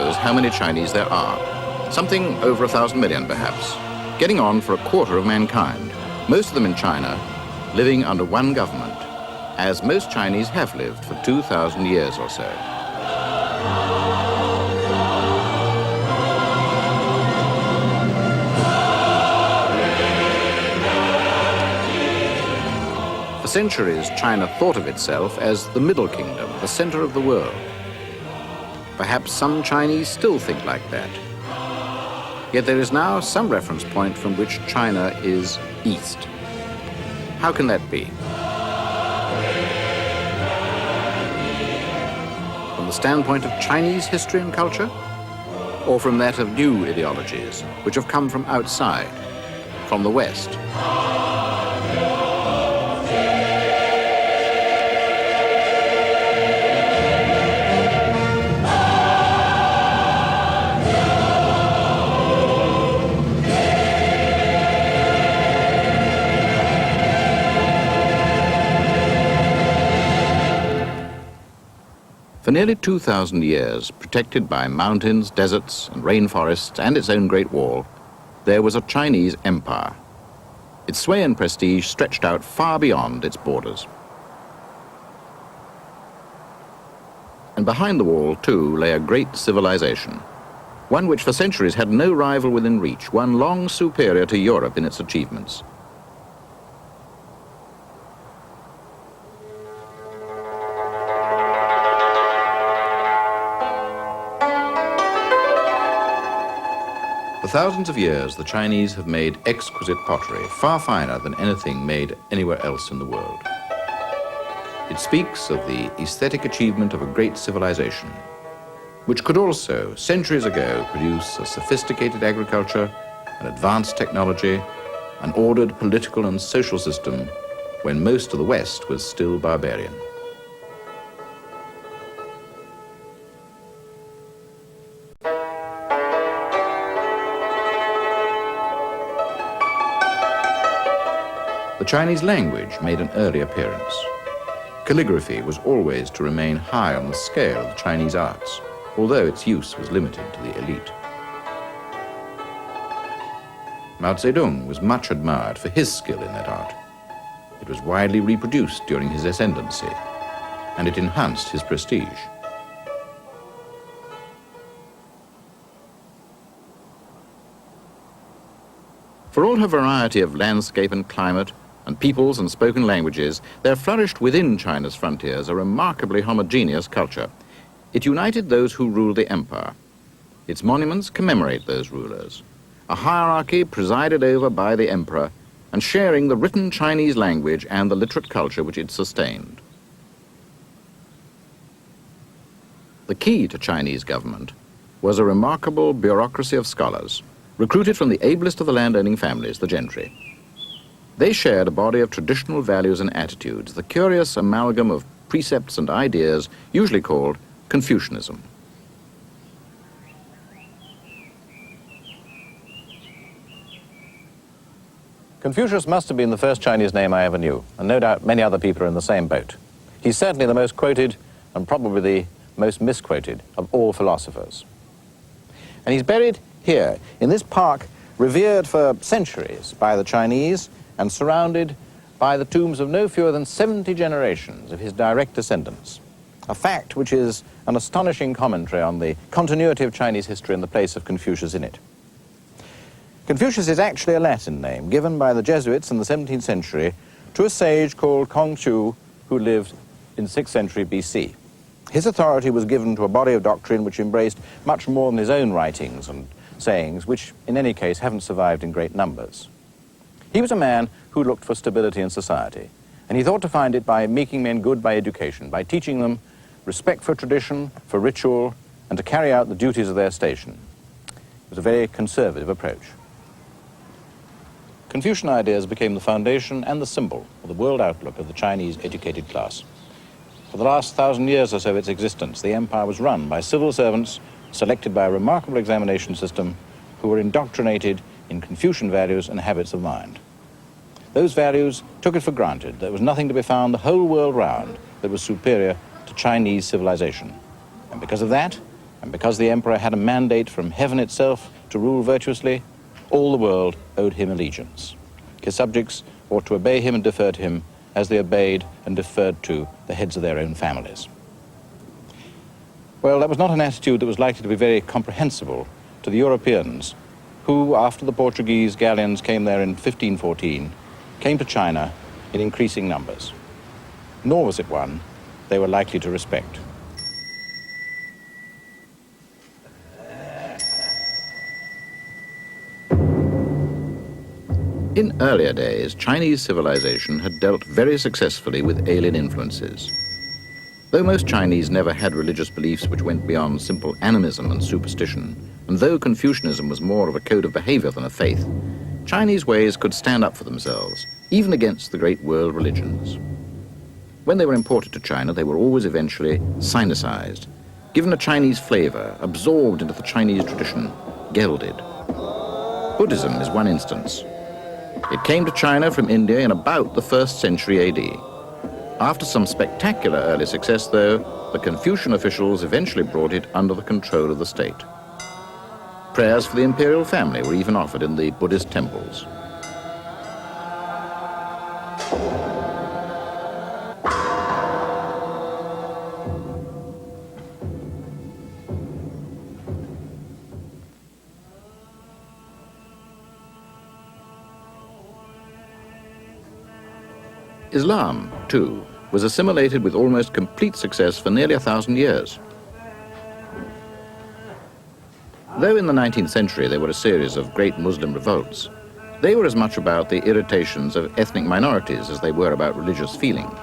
knows how many Chinese there are. Something over 1,000 million, perhaps. Getting on for a quarter of mankind. Most of them in China, living under one government, as most Chinese have lived for 2,000 years or so. For centuries, China thought of itself as the Middle Kingdom, the center of the world. Perhaps some Chinese still think like that. Yet there is now some reference point from which China is east. How can that be? From the standpoint of Chinese history and culture? Or from that of new ideologies, which have come from outside, from the West? For nearly 2,000 years, protected by mountains, deserts, and rainforests, and its own Great Wall, there was a Chinese empire. Its sway and prestige stretched out far beyond its borders. And behind the wall, too, lay a great civilization, one which for centuries had no rival within reach, one long superior to Europe in its achievements. For thousands of years, the Chinese have made exquisite pottery, far finer than anything made anywhere else in the world. It speaks of the aesthetic achievement of a great civilization, which could also, centuries ago, produce a sophisticated agriculture, an advanced technology, an ordered political and social system, when most of the West was still barbarian. The Chinese language made an early appearance. Calligraphy was always to remain high on the scale of the Chinese arts, although its use was limited to the elite. Mao Zedong was much admired for his skill in that art. It was widely reproduced during his ascendancy, and it enhanced his prestige. For all her variety of landscape and climate, and peoples and spoken languages, there flourished within China's frontiers a remarkably homogeneous culture. It united those who ruled the empire. Its monuments commemorate those rulers. A hierarchy presided over by the emperor and sharing the written Chinese language and the literate culture which it sustained. The key to Chinese government was a remarkable bureaucracy of scholars, recruited from the ablest of the landowning families, the gentry. They shared a body of traditional values and attitudes, the curious amalgam of precepts and ideas usually called Confucianism. Confucius must have been the first Chinese name I ever knew, and no doubt many other people are in the same boat. He's certainly the most quoted and probably the most misquoted of all philosophers. And he's buried here, in this park, revered for centuries by the Chinese and surrounded by the tombs of no fewer than 70 generations of his direct descendants, a fact which is an astonishing commentary on the continuity of Chinese history and the place of Confucius in it. Confucius is actually a Latin name given by the Jesuits in the 17th century to a sage called Kongzhu who lived in 6th century BC. His authority was given to a body of doctrine which embraced much more than his own writings and sayings, which in any case haven't survived in great numbers. He was a man who looked for stability in society, and he thought to find it by making men good by education, by teaching them respect for tradition, for ritual, and to carry out the duties of their station. It was a very conservative approach. Confucian ideas became the foundation and the symbol of the world outlook of the Chinese educated class. For the last 1,000 years or so of its existence, the empire was run by civil servants selected by a remarkable examination system who were indoctrinated in Confucian values and habits of mind. Those values took it for granted there was nothing to be found the whole world round that was superior to Chinese civilization. And because of that, And because the emperor had a mandate from heaven itself to rule virtuously, all the world owed him allegiance. His subjects ought to obey him and defer to him as they obeyed and deferred to the heads of their own families. Well, that was not an attitude that was likely to be very comprehensible to the Europeans who, after the Portuguese galleons came there in 1514, came to China in increasing numbers. Nor was it one they were likely to respect. In earlier days, Chinese civilization had dealt very successfully with alien influences. Though most Chinese never had religious beliefs which went beyond simple animism and superstition, and though Confucianism was more of a code of behavior than a faith, Chinese ways could stand up for themselves, even against the great world religions. When they were imported to China, they were always eventually Sinicized, given a Chinese flavor, absorbed into the Chinese tradition, gelded. Buddhism is one instance. It came to China from India in about the 1st century AD. After some spectacular early success, though, the Confucian officials eventually brought it under the control of the state. Prayers for the imperial family were even offered in the Buddhist temples. Islam, too, was assimilated with almost complete success for nearly 1,000 years. Though in the 19th century there were a series of great Muslim revolts, they were as much about the irritations of ethnic minorities as they were about religious feeling.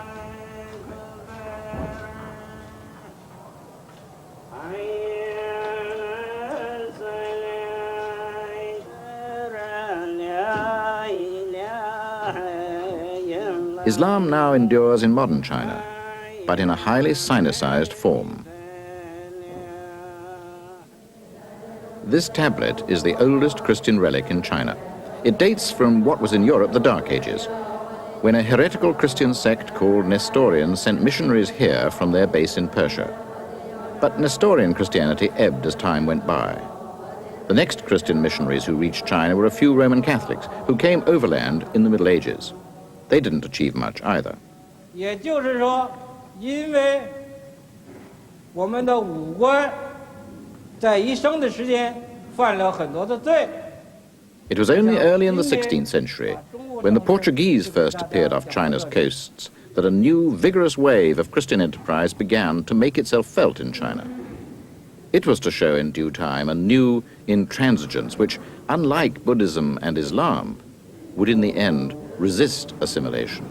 Islam now endures in modern China, but in a highly Sinicized form. This tablet is the oldest Christian relic in China. It dates from what was in Europe the Dark Ages, when a heretical Christian sect called Nestorians sent missionaries here from their base in Persia. But Nestorian Christianity ebbed as time went by. The next Christian missionaries who reached China were a few Roman Catholics who came overland in the Middle Ages. They didn't achieve much either. 也就是说，因为我们的五官在一生的时间犯了很多的罪。 It was only early in the 16th century, when the Portuguese first appeared off China's coasts, that a new, vigorous wave of Christian enterprise began to make itself felt in China. It was to show in due time a new intransigence which, unlike Buddhism and Islam, would in the end resist assimilation.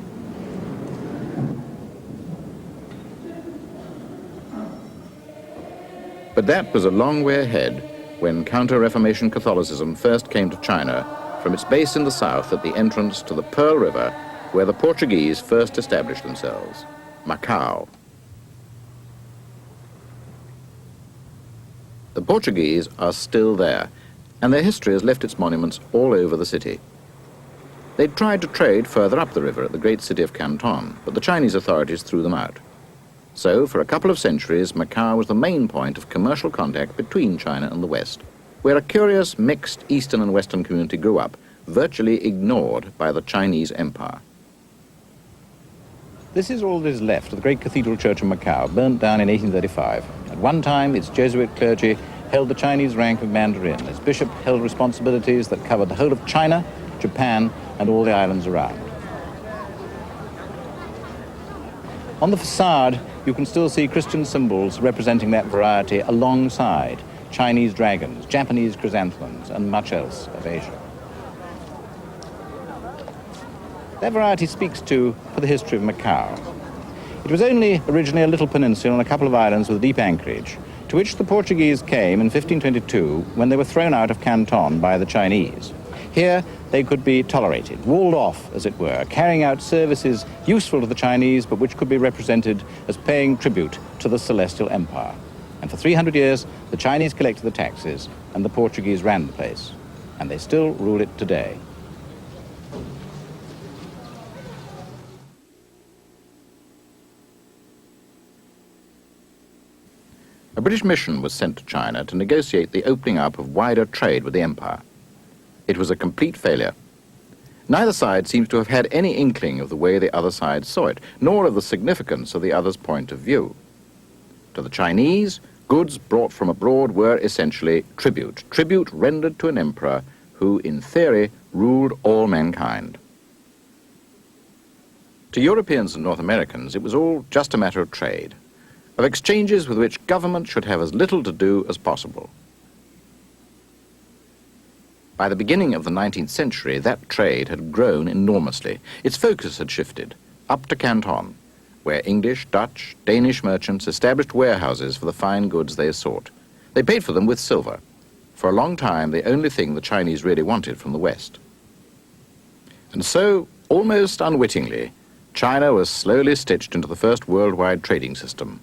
But that was a long way ahead when Counter-Reformation Catholicism first came to China from its base in the south at the entrance to the Pearl River, where the Portuguese first established themselves, Macau. The Portuguese are still there, and their history has left its monuments all over the city. They tried to trade further up the river at the great city of Canton, but the Chinese authorities threw them out. So, for a couple of centuries, Macau was the main point of commercial contact between China and the West, where a curious mixed Eastern and Western community grew up, virtually ignored by the Chinese Empire. This is all that is left of the great cathedral church of Macau, burnt down in 1835. At one time, its Jesuit clergy held the Chinese rank of Mandarin. Its bishop held responsibilities that covered the whole of China, Japan, and all the islands around. On the facade, you can still see Christian symbols representing that variety alongside Chinese dragons, Japanese chrysanthemums, and much else of Asia. That variety speaks for the history of Macau. It was only originally a little peninsula on a couple of islands with deep anchorage, to which the Portuguese came in 1522 when they were thrown out of Canton by the Chinese. Here, they could be tolerated, walled off, as it were, carrying out services useful to the Chinese, but which could be represented as paying tribute to the Celestial Empire. And for 300 years, the Chinese collected the taxes, and the Portuguese ran the place. And they still rule it today. A British mission was sent to China to negotiate the opening up of wider trade with the empire. It was a complete failure. Neither side seems to have had any inkling of the way the other side saw it, nor of the significance of the other's point of view. To the Chinese, goods brought from abroad were essentially tribute rendered to an emperor who, in theory, ruled all mankind. To Europeans and North Americans, it was all just a matter of trade, of exchanges with which government should have as little to do as possible. By the beginning of the 19th century, that trade had grown enormously. Its focus had shifted up to Canton, where English, Dutch, Danish merchants established warehouses for the fine goods they sought. They paid for them with silver, for a long time the only thing the Chinese really wanted from the West. And so, almost unwittingly, China was slowly stitched into the first worldwide trading system.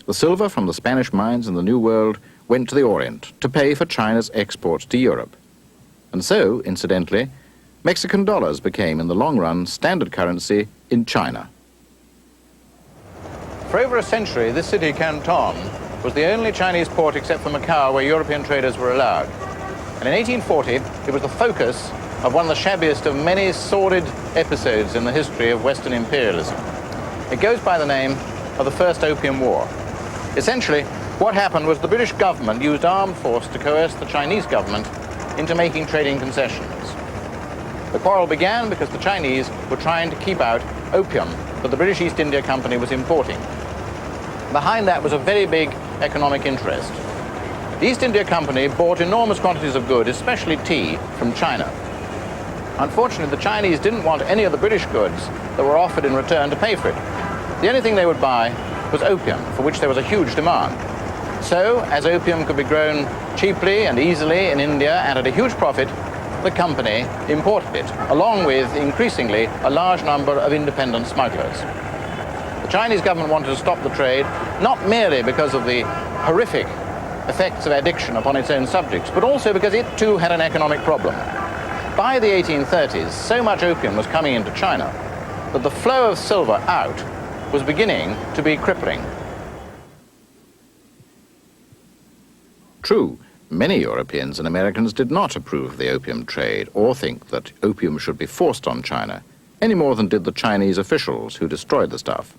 The silver from the Spanish mines in the New World went to the Orient to pay for China's exports to Europe. And so, incidentally, Mexican dollars became, in the long run, standard currency in China. For over a century, this city, Canton, was the only Chinese port except for Macau where European traders were allowed. And in 1840, it was the focus of one of the shabbiest of many sordid episodes in the history of Western imperialism. It goes by the name of the First Opium War. Essentially, what happened was the British government used armed force to coerce the Chinese government into making trading concessions. The quarrel began because the Chinese were trying to keep out opium that the British East India Company was importing. Behind that was a very big economic interest. The East India Company bought enormous quantities of goods, especially tea, from China. Unfortunately, the Chinese didn't want any of the British goods that were offered in return to pay for it. The only thing they would buy was opium, for which there was a huge demand. So, as opium could be grown cheaply and easily in India and at a huge profit, the company imported it, along with, increasingly, a large number of independent smugglers. The Chinese government wanted to stop the trade, not merely because of the horrific effects of addiction upon its own subjects, but also because it too had an economic problem. By the 1830s, so much opium was coming into China that the flow of silver out was beginning to be crippling. True, many Europeans and Americans did not approve of the opium trade or think that opium should be forced on China, any more than did the Chinese officials who destroyed the stuff.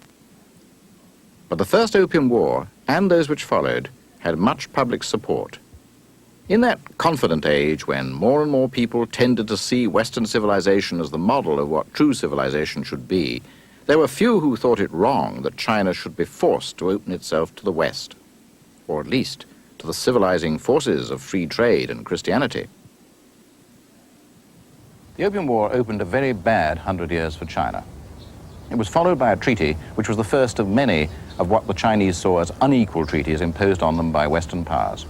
But the First Opium War, and those which followed, had much public support. In that confident age when more and more people tended to see Western civilization as the model of what true civilization should be, there were few who thought it wrong that China should be forced to open itself to the West, or at least to the civilizing forces of free trade and Christianity. The Opium War opened a very bad 100 years for China. It was followed by a treaty which was the first of many of what the Chinese saw as unequal treaties imposed on them by Western powers.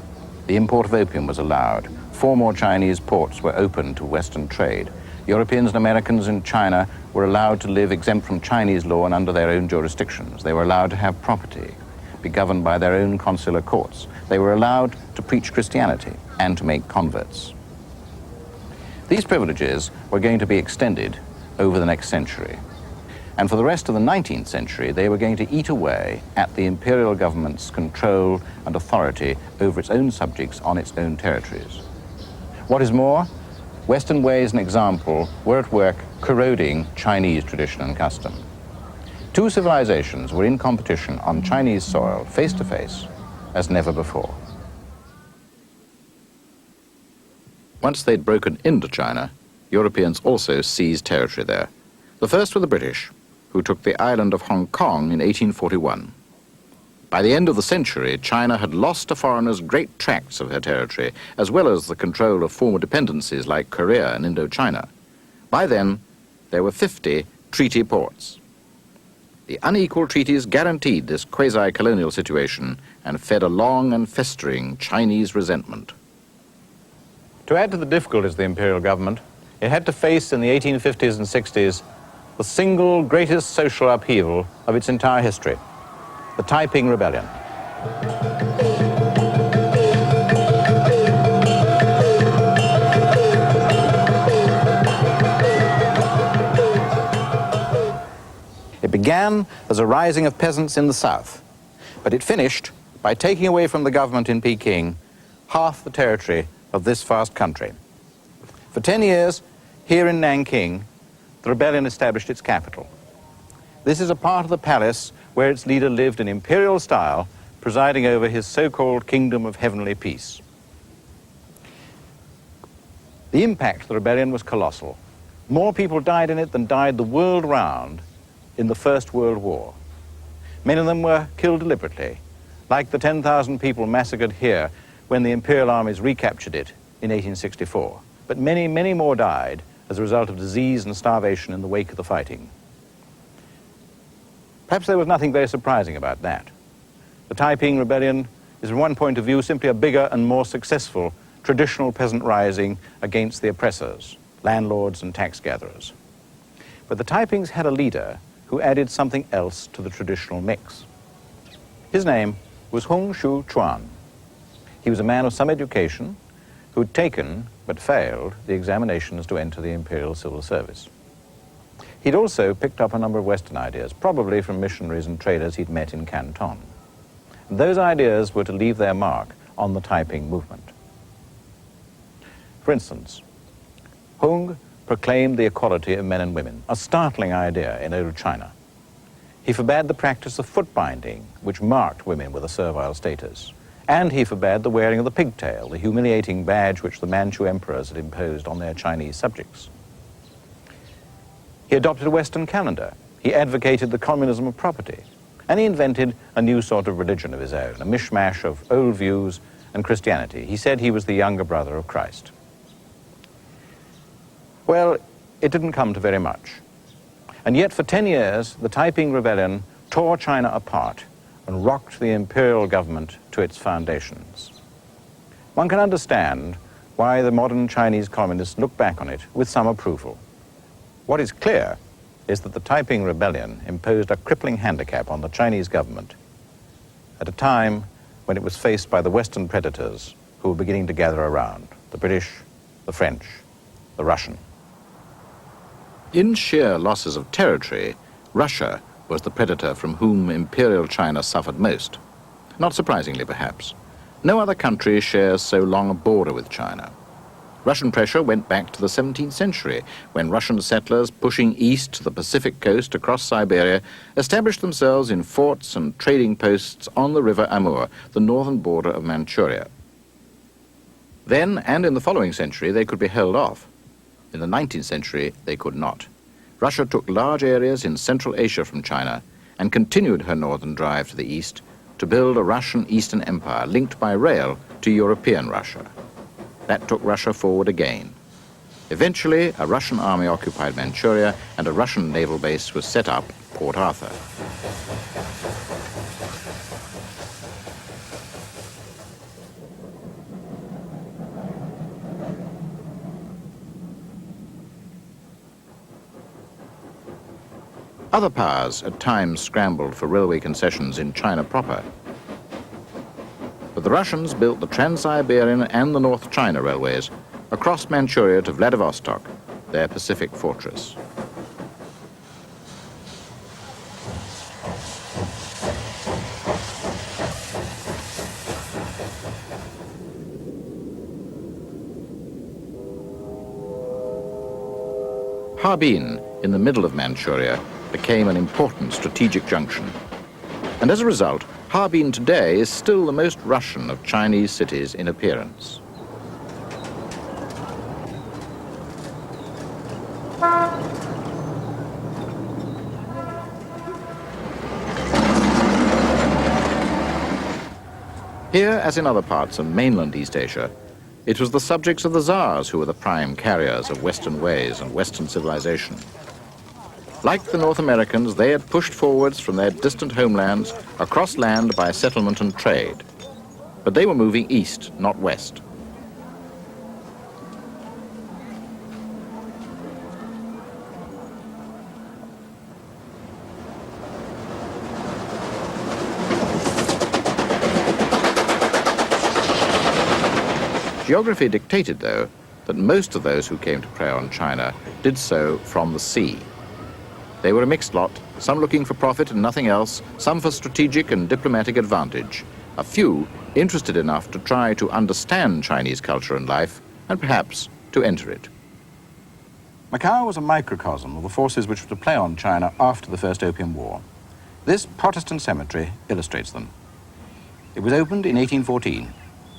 The import of opium was allowed. 4 more Chinese ports were open to Western trade. Europeans and Americans in China were allowed to live exempt from Chinese law and under their own jurisdictions. They were allowed to have property, be governed by their own consular courts. They were allowed to preach Christianity and to make converts. These privileges were going to be extended over the next century. And for the rest of the 19th century, they were going to eat away at the imperial government's control and authority over its own subjects on its own territories. What is more, Western ways and example were at work corroding Chinese tradition and custom. 2 civilizations were in competition on Chinese soil, face to face, as never before. Once they'd broken into China, Europeans also seized territory there. The first were the British, who took the island of Hong Kong in 1841. By the end of the century, China had lost to foreigners great tracts of her territory, as well as the control of former dependencies like Korea and Indochina. By then, there were 50 treaty ports. The unequal treaties guaranteed this quasi-colonial situation and fed a long and festering Chinese resentment. To add to the difficulties of the imperial government, it had to face in the 1850s and 60s the single greatest social upheaval of its entire history, the Taiping Rebellion. It began as a rising of peasants in the south, but it finished by taking away from the government in Peking half the territory of this vast country. For 10 years, here in Nanking, the rebellion established its capital. This is a part of the palace where its leader lived in imperial style, presiding over his so-called kingdom of heavenly peace. The impact of the rebellion was colossal. More people died in it than died the world round in the First World War. Many of them were killed deliberately, like the 10,000 people massacred here when the imperial armies recaptured it in 1864. But many, many more died as a result of disease and starvation in the wake of the fighting. Perhaps there was nothing very surprising about that. The Taiping Rebellion is, from one point of view, simply a bigger and more successful traditional peasant rising against the oppressors, landlords and tax gatherers. But the Taipings had a leader who added something else to the traditional mix. His name was Hung Shu Chuan. He was a man of some education who had taken, but failed, the examinations to enter the Imperial Civil Service. He'd also picked up a number of Western ideas, probably from missionaries and traders he'd met in Canton. And those ideas were to leave their mark on the Taiping movement. For instance, Hung proclaimed the equality of men and women, a startling idea in old China. He forbade the practice of foot binding, which marked women with a servile status. And he forbade the wearing of the pigtail, the humiliating badge which the Manchu emperors had imposed on their Chinese subjects. He adopted a Western calendar. He advocated the communism of property. And he invented a new sort of religion of his own, a mishmash of old views and Christianity. He said he was the younger brother of Christ. Well, it didn't come to very much. And yet for 10 years, the Taiping Rebellion tore China apart and rocked the imperial government to its foundations. One can understand why the modern Chinese communists look back on it with some approval. What is clear is that the Taiping Rebellion imposed a crippling handicap on the Chinese government at a time when it was faced by the Western predators who were beginning to gather around, the British, the French, the Russian. In sheer losses of territory, Russia was the predator from whom Imperial China suffered most. Not surprisingly, perhaps. No other country shares so long a border with China. Russian pressure went back to the 17th century, when Russian settlers pushing east to the Pacific coast across Siberia established themselves in forts and trading posts on the river Amur, the northern border of Manchuria. Then, and in the following century, they could be held off. In the 19th century, they could not. Russia took large areas in Central Asia from China and continued her northern drive to the east to build a Russian Eastern Empire linked by rail to European Russia. That took Russia forward again. Eventually, a Russian army occupied Manchuria and a Russian naval base was set up, Port Arthur. Other powers at times scrambled for railway concessions in China proper. But the Russians built the Trans-Siberian and the North China railways across Manchuria to Vladivostok, their Pacific fortress. Harbin, in the middle of Manchuria, became an important strategic junction. And as a result, Harbin today is still the most Russian of Chinese cities in appearance. Here, as in other parts of mainland East Asia, it was the subjects of the Tsars who were the prime carriers of Western ways and Western civilization. Like the North Americans, they had pushed forwards from their distant homelands across land by settlement and trade. But they were moving east, not west. Geography dictated, though, that most of those who came to prey on China did so from the sea. They were a mixed lot, some looking for profit and nothing else, some for strategic and diplomatic advantage, a few interested enough to try to understand Chinese culture and life, and perhaps to enter it. Macau was a microcosm of the forces which were to play on China after the First Opium War. This Protestant cemetery illustrates them. It was opened in 1814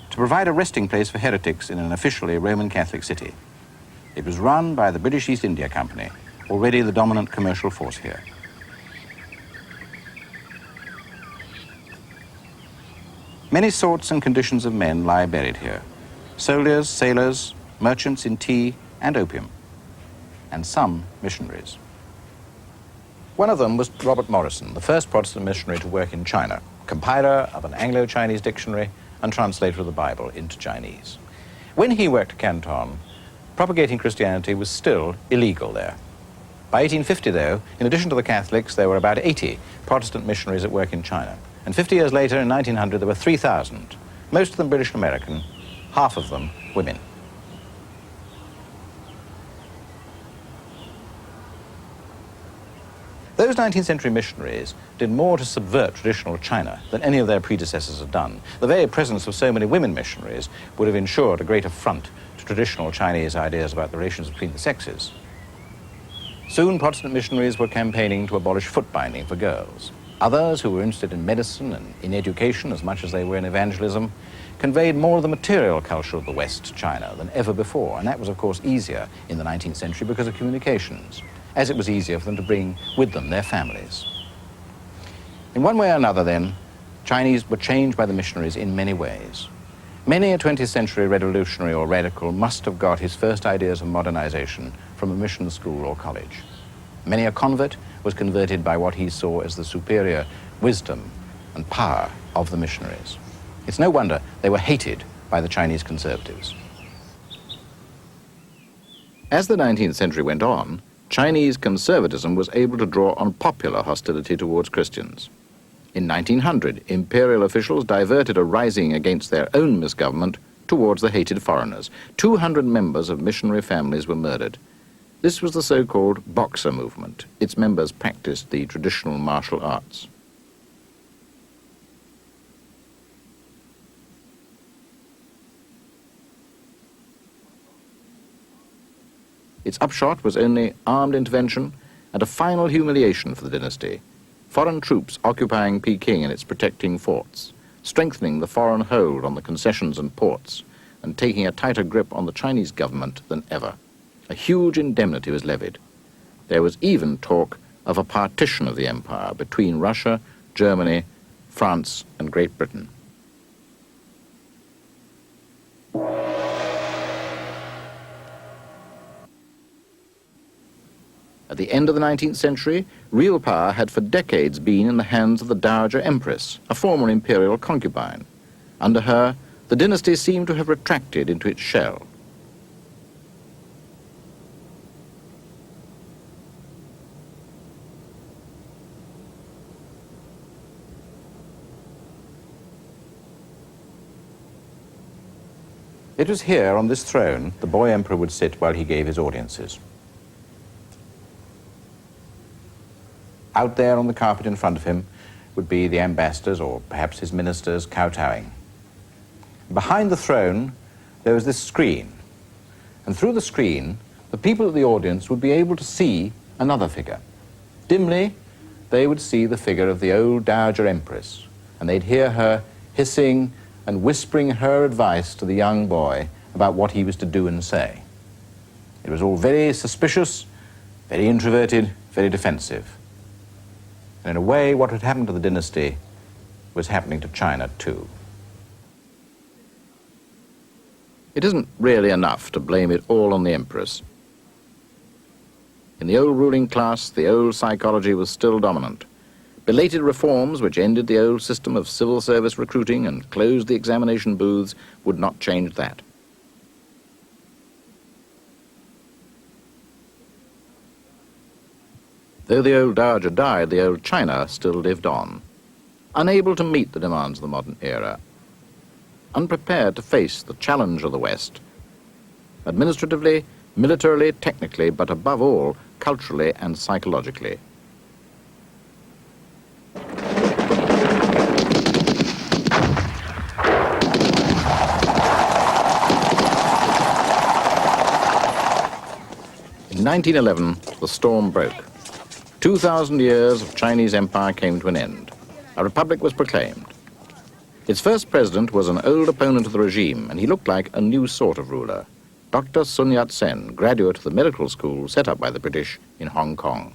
to provide a resting place for heretics in an officially Roman Catholic city. It was run by the British East India Company, already the dominant commercial force here. Many sorts and conditions of men lie buried here. Soldiers, sailors, merchants in tea and opium, and some missionaries. One of them was Robert Morrison, the first Protestant missionary to work in China, compiler of an Anglo-Chinese dictionary and translator of the Bible into Chinese. When he worked at Canton, propagating Christianity was still illegal there. By 1850, though, in addition to the Catholics, there were about 80 Protestant missionaries at work in China. And 50 years later, in 1900, there were 3,000, most of them British and American, half of them women. Those 19th century missionaries did more to subvert traditional China than any of their predecessors had done. The very presence of so many women missionaries would have ensured a great affront to traditional Chinese ideas about the relations between the sexes. Soon, Protestant missionaries were campaigning to abolish foot binding for girls. Others, who were interested in medicine and in education as much as they were in evangelism, conveyed more of the material culture of the West to China than ever before. And that was, of course, easier in the 19th century because of communications, as it was easier for them to bring with them their families. In one way or another, then, Chinese were changed by the missionaries in many ways. Many a 20th century revolutionary or radical must have got his first ideas of modernization from a mission school or college. Many a convert was converted by what he saw as the superior wisdom and power of the missionaries. It's no wonder they were hated by the Chinese conservatives. As the 19th century went on, Chinese conservatism was able to draw on popular hostility towards Christians. In 1900, imperial officials diverted a rising against their own misgovernment towards the hated foreigners. 200 members of missionary families were murdered. This was the so-called Boxer movement. Its members practiced the traditional martial arts. Its upshot was only armed intervention and a final humiliation for the dynasty. Foreign troops occupying Peking and its protecting forts, strengthening the foreign hold on the concessions and ports, and taking a tighter grip on the Chinese government than ever. A huge indemnity was levied. There was even talk of a partition of the empire between Russia, Germany, France, and Great Britain. At the end of the 19th century, real power had for decades been in the hands of the Dowager Empress, a former imperial concubine. Under her, the dynasty seemed to have retracted into its shell. It was here, on this throne, the boy emperor would sit while he gave his audiences. Out there on the carpet in front of him would be the ambassadors, or perhaps his ministers, kowtowing. Behind the throne, there was this screen. And through the screen, the people of the audience would be able to see another figure. Dimly, they would see the figure of the old Dowager Empress, and they'd hear her hissing and whispering her advice to the young boy about what he was to do and say. It was all very suspicious, very introverted, very defensive. And in a way, what had happened to the dynasty was happening to China too. It isn't really enough to blame it all on the empress. In the old ruling class, the old psychology was still dominant. Belated reforms, which ended the old system of civil service recruiting and closed the examination booths, would not change that. Though the old Dowager died, the old China still lived on, unable to meet the demands of the modern era, unprepared to face the challenge of the West, administratively, militarily, technically, but above all, culturally and psychologically. In 1911, the storm broke. 2,000 years of Chinese empire came to an end. A republic was proclaimed. Its first president was an old opponent of the regime, and he looked like a new sort of ruler. Dr. Sun Yat-sen, graduate of the medical school set up by the British in Hong Kong.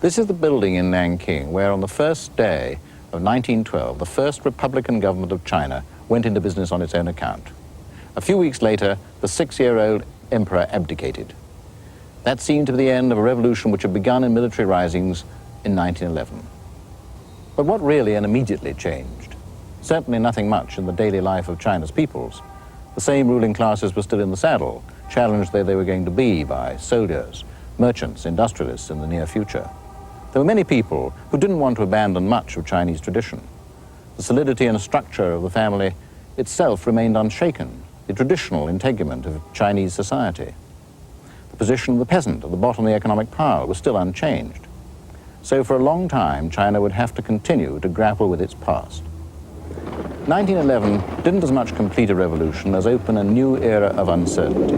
This is the building in Nanking where on the first day of 1912, the first Republican government of China went into business on its own account. A few weeks later, the 6-year-old emperor abdicated. That seemed to be the end of a revolution which had begun in military risings in 1911. But what really and immediately changed? Certainly nothing much in the daily life of China's peoples. The same ruling classes were still in the saddle, challenged though they were going to be by soldiers, merchants, industrialists in the near future. There were many people who didn't want to abandon much of Chinese tradition. The solidity and structure of the family itself remained unshaken, the traditional integument of Chinese society. The position of the peasant at the bottom of the economic pile was still unchanged. So for a long time, China would have to continue to grapple with its past. 1911 didn't as much complete a revolution as open a new era of uncertainty,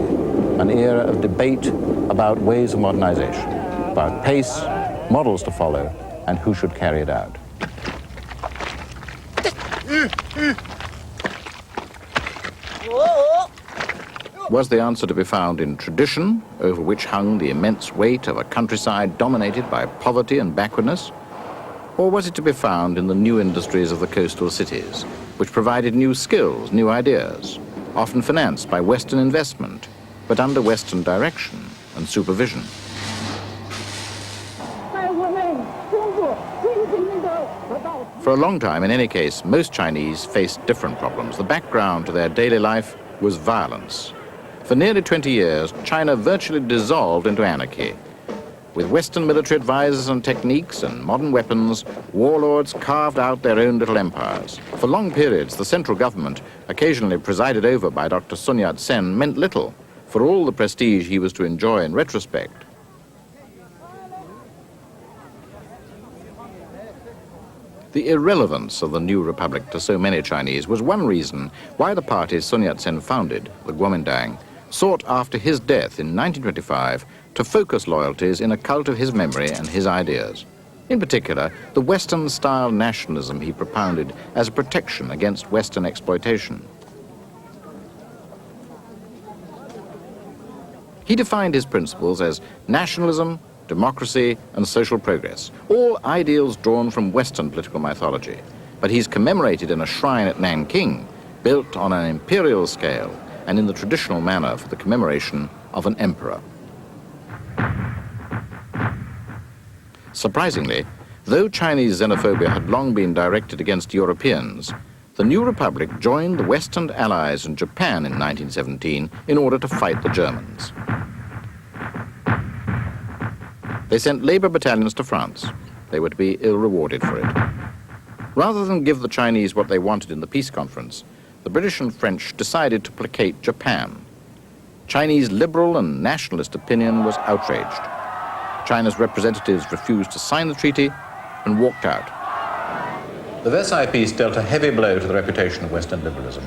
an era of debate about ways of modernization, about pace, models to follow, and who should carry it out. Was the answer to be found in tradition, over which hung the immense weight of a countryside dominated by poverty and backwardness? Or was it to be found in the new industries of the coastal cities, which provided new skills, new ideas, often financed by Western investment, but under Western direction and supervision? For a long time, in any case, most Chinese faced different problems. The background to their daily life was violence. For nearly 20 years, China virtually dissolved into anarchy. With Western military advisors and techniques and modern weapons, warlords carved out their own little empires. For long periods, the central government, occasionally presided over by Dr. Sun Yat-sen, meant little for all the prestige he was to enjoy in retrospect. The irrelevance of the new republic to so many Chinese was one reason why the party Sun Yat-sen founded, the Kuomintang, sought after his death in 1925 to focus loyalties in a cult of his memory and his ideas. In particular, the Western-style nationalism he propounded as a protection against Western exploitation. He defined his principles as nationalism, democracy, and social progress, all ideals drawn from Western political mythology. But he's commemorated in a shrine at Nanking, built on an imperial scale and in the traditional manner for the commemoration of an emperor. Surprisingly, though Chinese xenophobia had long been directed against Europeans, the new republic joined the Western allies and Japan in 1917 in order to fight the Germans. They sent labor battalions to France. They were to be ill-rewarded for it. Rather than give the Chinese what they wanted in the peace conference, the British and French decided to placate Japan. Chinese liberal and nationalist opinion was outraged. China's representatives refused to sign the treaty and walked out. The Versailles Peace dealt a heavy blow to the reputation of Western liberalism.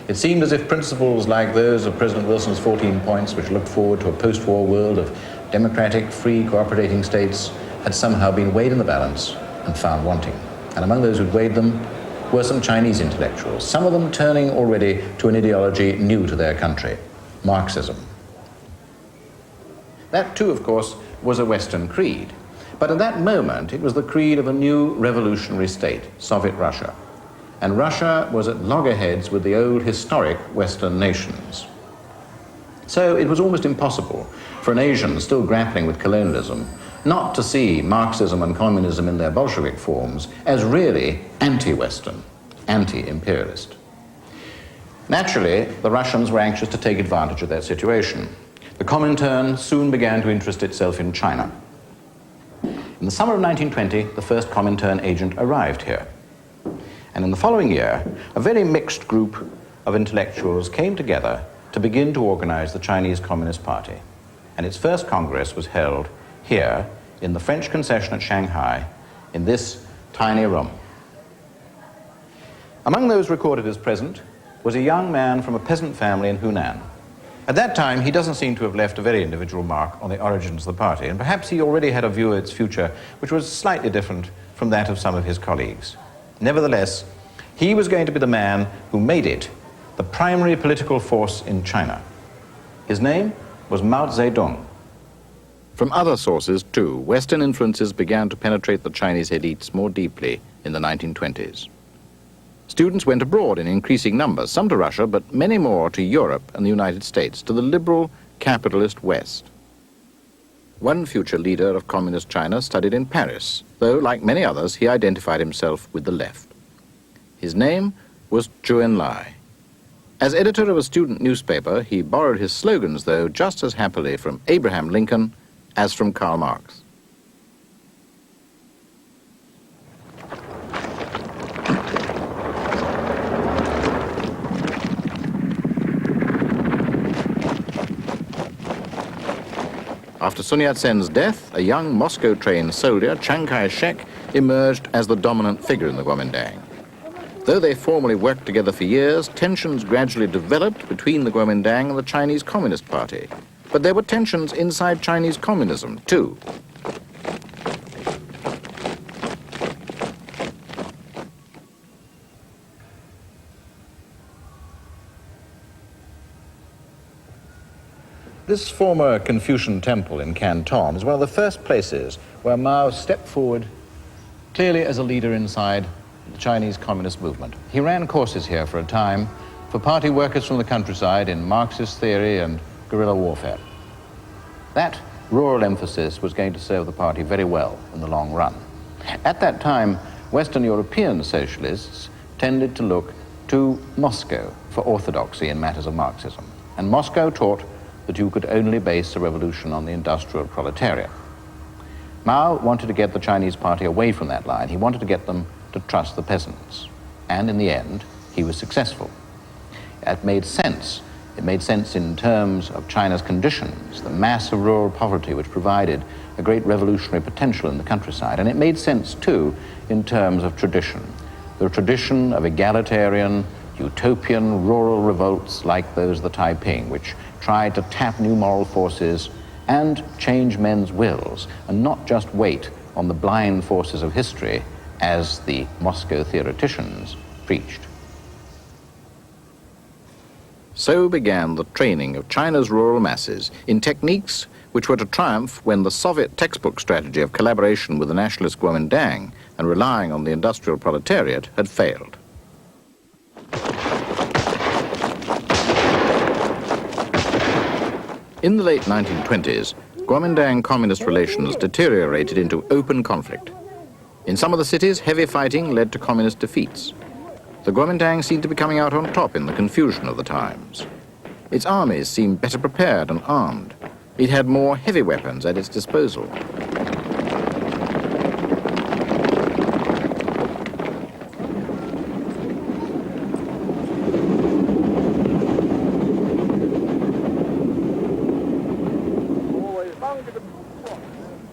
It seemed as if principles like those of President Wilson's 14 points, which looked forward to a post-war world of democratic, free, cooperating states, had somehow been weighed in the balance and found wanting. And among those who'd weighed them were some Chinese intellectuals, some of them turning already to an ideology new to their country, Marxism. That too, of course, was a Western creed. But at that moment, it was the creed of a new revolutionary state, Soviet Russia. And Russia was at loggerheads with the old historic Western nations. So it was almost impossible for an Asian still grappling with colonialism not to see Marxism and communism in their Bolshevik forms as really anti-Western, anti-imperialist. Naturally, the Russians were anxious to take advantage of that situation. The Comintern soon began to interest itself in China. In the summer of 1920, the first Comintern agent arrived here. And in the following year, a very mixed group of intellectuals came together to begin to organize the Chinese Communist Party. And its first Congress was held here in the French concession at Shanghai, in this tiny room. Among those recorded as present was a young man from a peasant family in Hunan. At that time, he doesn't seem to have left a very individual mark on the origins of the party, and perhaps he already had a view of its future which was slightly different from that of some of his colleagues. Nevertheless, he was going to be the man who made it the primary political force in China. His name was Mao Zedong. From other sources, too, Western influences began to penetrate the Chinese elites more deeply in the 1920s. Students went abroad in increasing numbers, some to Russia, but many more to Europe and the United States, to the liberal, capitalist West. One future leader of communist China studied in Paris, though, like many others, he identified himself with the left. His name was Zhou Enlai. As editor of a student newspaper, he borrowed his slogans, though, just as happily from Abraham Lincoln as from Karl Marx. After Sun Yat-sen's death, a young Moscow-trained soldier, Chiang Kai-shek, emerged as the dominant figure in the Kuomintang. Though they formally worked together for years, tensions gradually developed between the Kuomintang and the Chinese Communist Party. But there were tensions inside Chinese communism, too. This former Confucian temple in Canton is one of the first places where Mao stepped forward clearly as a leader inside the Chinese Communist movement. He ran courses here for a time for party workers from the countryside in Marxist theory and guerrilla warfare. That rural emphasis was going to serve the party very well in the long run. At that time, Western European socialists tended to look to Moscow for orthodoxy in matters of Marxism. And Moscow taught that you could only base a revolution on the industrial proletariat. Mao wanted to get the Chinese party away from that line. He wanted to get them to trust the peasants. And in the end, he was successful. It made sense. It made sense in terms of China's conditions, the mass of rural poverty which provided a great revolutionary potential in the countryside. And it made sense, too, in terms of tradition. The tradition of egalitarian, utopian rural revolts like those of the Taiping, which tried to tap new moral forces and change men's wills, and not just wait on the blind forces of history as the Moscow theoreticians preached. So began the training of China's rural masses in techniques which were to triumph when the Soviet textbook strategy of collaboration with the nationalist Kuomintang and relying on the industrial proletariat had failed. In the late 1920s, Kuomintang communist relations deteriorated into open conflict. In some of the cities, heavy fighting led to communist defeats. The Kuomintang seemed to be coming out on top in the confusion of the times. Its armies seemed better prepared and armed. It had more heavy weapons at its disposal.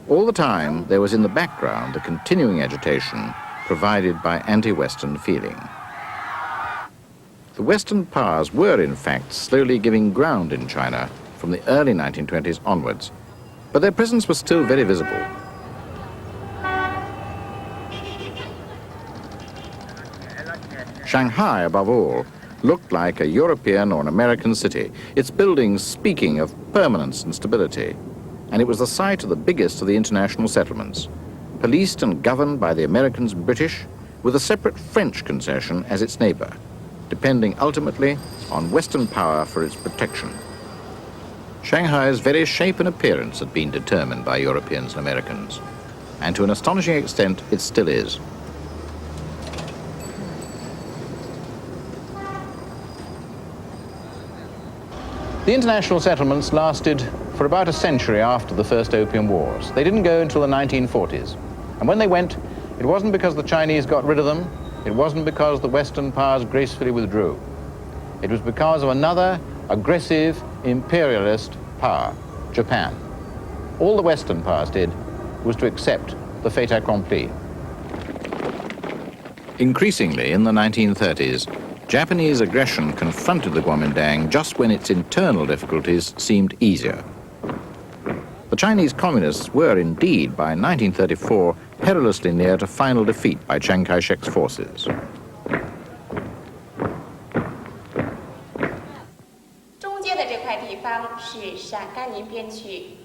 All the time, there was in the background the continuing agitation provided by anti-Western feeling. The Western powers were, in fact, slowly giving ground in China from the early 1920s onwards, but their presence was still very visible. Shanghai, above all, looked like a European or an American city, its buildings speaking of permanence and stability. And it was the site of the biggest of the international settlements, policed and governed by the Americans and British, with a separate French concession as its neighbor, depending ultimately on Western power for its protection. Shanghai's very shape and appearance had been determined by Europeans and Americans, and to an astonishing extent it still is. The international settlements lasted for about a century after the first Opium Wars. They didn't go until the 1940s. And when they went, it wasn't because the Chinese got rid of them, it wasn't because the Western powers gracefully withdrew. It was because of another aggressive imperialist power, Japan. All the Western powers did was to accept the fait accompli. Increasingly, in the 1930s, Japanese aggression confronted the Kuomintang just when its internal difficulties seemed easier. The Chinese communists were indeed, by 1934, perilously near to final defeat by Chiang Kai-shek's forces. 中间的这块地方是陕甘宁边区。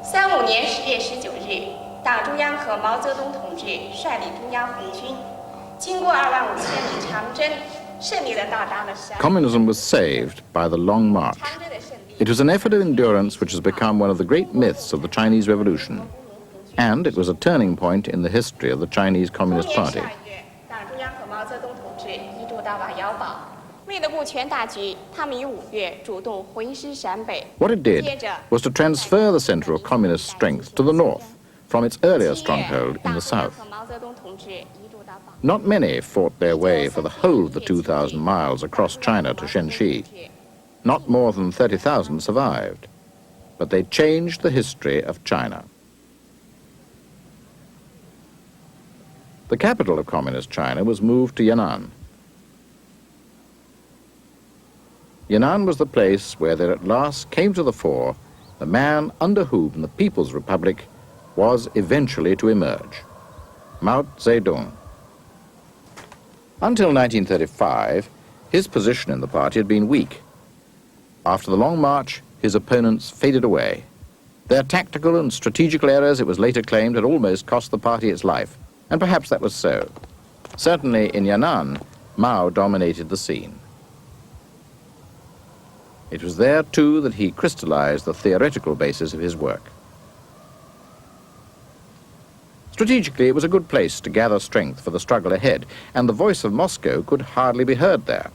35年10月19日，党中央和毛泽东同志率领中央红军，经过25000里长征，胜利地到达了陕。 Communism was saved by the Long March. It was an effort of endurance which has become one of the great myths of the Chinese Revolution, and it was a turning point in the history of the Chinese Communist Party. 党中央和毛泽东同志一度到瓦窑堡，为了顾全大局，他们于5月主动回师陕北。 What it did was to transfer the center of communist strength to the north from its earlier stronghold in the south. Not many fought their way for the whole of the 2,000 miles across China to Shenxi. Not more than 30,000 survived, but they changed the history of China. The capital of Communist China was moved to Yan'an. Yan'an was the place where there at last came to the fore the man under whom the People's Republic was eventually to emerge, Mao Zedong. Until 1935, his position in the party had been weak. After the Long March, his opponents faded away. Their tactical and strategical errors, it was later claimed, had almost cost the party its life, and perhaps that was so. Certainly in Yan'an, Mao dominated the scene. It was there, too, that he crystallized the theoretical basis of his work. Strategically, it was a good place to gather strength for the struggle ahead, and the voice of Moscow could hardly be heard there.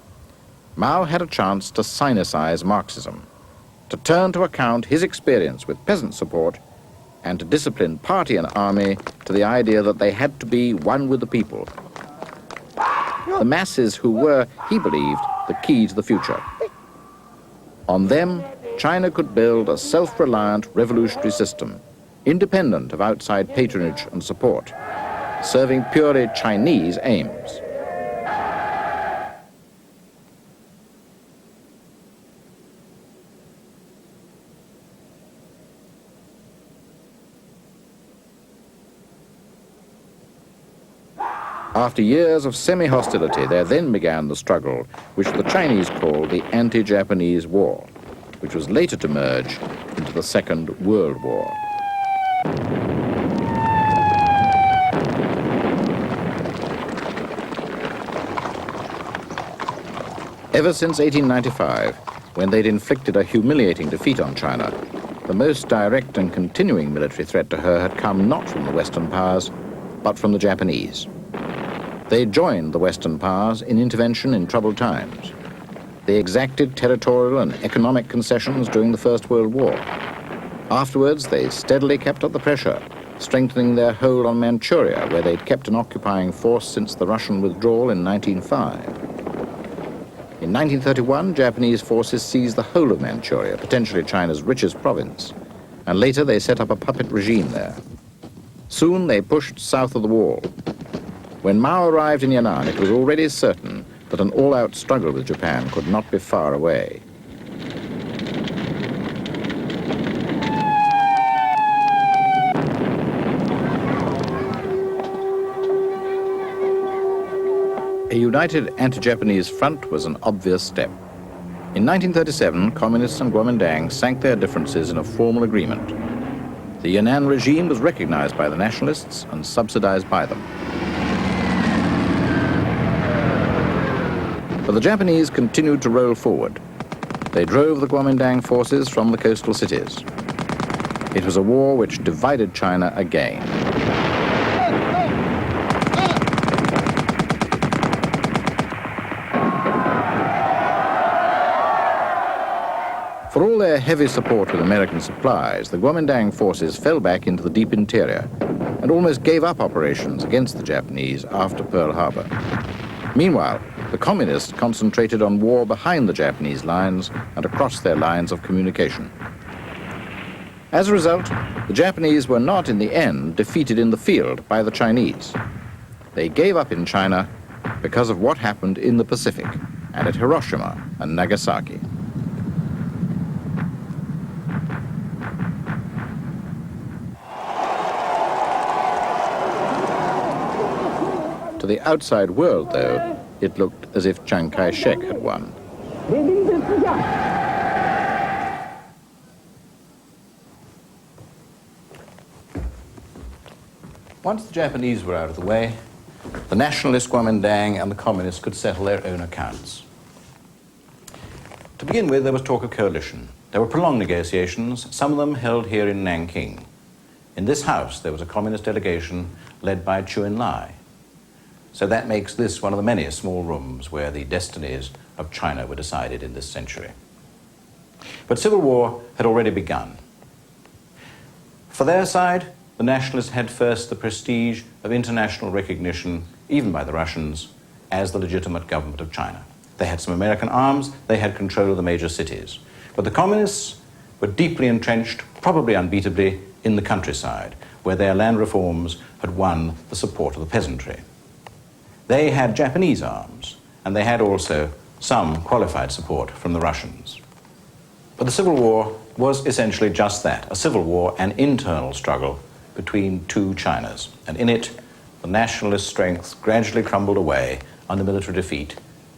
Mao had a chance to sinusize Marxism, to turn to account his experience with peasant support, and to discipline party and army to the idea that they had to be one with the people. The masses who were, he believed, the key to the future. On them, China could build a self-reliant revolutionary system, independent of outside patronage and support, serving purely Chinese aims. After years of semi-hostility, there then began the struggle which the Chinese called the Anti-Japanese War, which was later to merge into the Second World War. Ever since 1895, when they'd inflicted a humiliating defeat on China, the most direct and continuing military threat to her had come not from the Western powers, but from the Japanese. They joined the Western powers in intervention in troubled times. They exacted territorial and economic concessions during the First World War. Afterwards, they steadily kept up the pressure, strengthening their hold on Manchuria, where they'd kept an occupying force since the Russian withdrawal in 1905. In 1931, Japanese forces seized the whole of Manchuria, potentially China's richest province, and later they set up a puppet regime there. Soon they pushed south of the wall. When Mao arrived in Yan'an, it was already certain that an all-out struggle with Japan could not be far away. A united anti-Japanese front was an obvious step. In 1937, Communists and Kuomintang sank their differences in a formal agreement. The Yan'an regime was recognized by the nationalists and subsidized by them. But the Japanese continued to roll forward. They drove the Kuomintang forces from the coastal cities. It was a war which divided China again. For all their heavy support with American supplies, the Kuomintang forces fell back into the deep interior and almost gave up operations against the Japanese after Pearl Harbor. Meanwhile, the Communists concentrated on war behind the Japanese lines and across their lines of communication. As a result, the Japanese were not in the end defeated in the field by the Chinese. They gave up in China because of what happened in the Pacific and at Hiroshima and Nagasaki. To the outside world, though, it looked as if Chiang Kai-shek had won. Once the Japanese were out of the way, the nationalist Kuomintang and the communists could settle their own accounts. To begin with, there was talk of coalition. There were prolonged negotiations, some of them held here in Nanking. In this house, there was a communist delegation led by Chu Enlai. So that makes this one of the many small rooms where the destinies of China were decided in this century. But civil war had already begun. For their side, the nationalists had first the prestige of international recognition, even by the Russians, as the legitimate government of China. They had some American arms, they had control of the major cities. But the communists were deeply entrenched, probably unbeatably, in the countryside, where their land reforms had won the support of the peasantry. They had Japanese arms, and they had also some qualified support from the Russians. But the Civil War was essentially just that, a civil war, an internal struggle between two Chinas. And in it, the nationalist strength gradually crumbled away under military defeat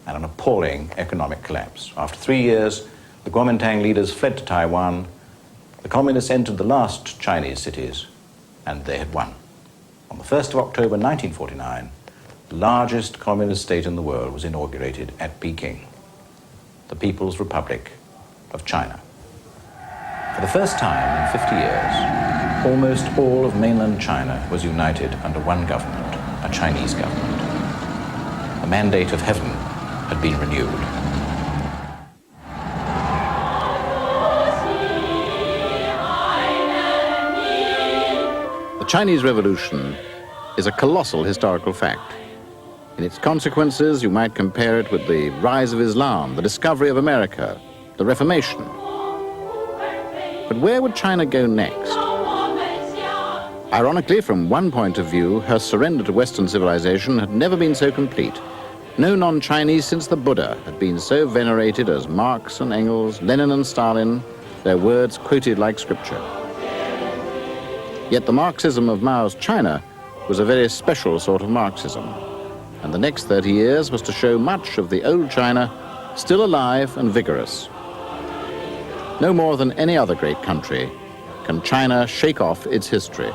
and an appalling economic collapse. After 3 years, the Kuomintang leaders fled to Taiwan. The communists entered the last Chinese cities, and they had won. On the 1st of October 1949, the largest communist state in the world was inaugurated at Peking, the People's Republic of China. For the first time in 50 years, almost all of mainland China was united under one government, a Chinese government. The mandate of heaven had been renewed. The Chinese Revolution is a colossal historical fact. In its consequences, you might compare it with the rise of Islam, the discovery of America, the Reformation. But where would China go next? Ironically, from one point of view, her surrender to Western civilization had never been so complete. No non-Chinese since the Buddha had been so venerated as Marx and Engels, Lenin and Stalin, their words quoted like scripture. Yet the Marxism of Mao's China was a very special sort of Marxism. And the next 30 years was to show much of the old China still alive and vigorous. No more than any other great country can China shake off its history.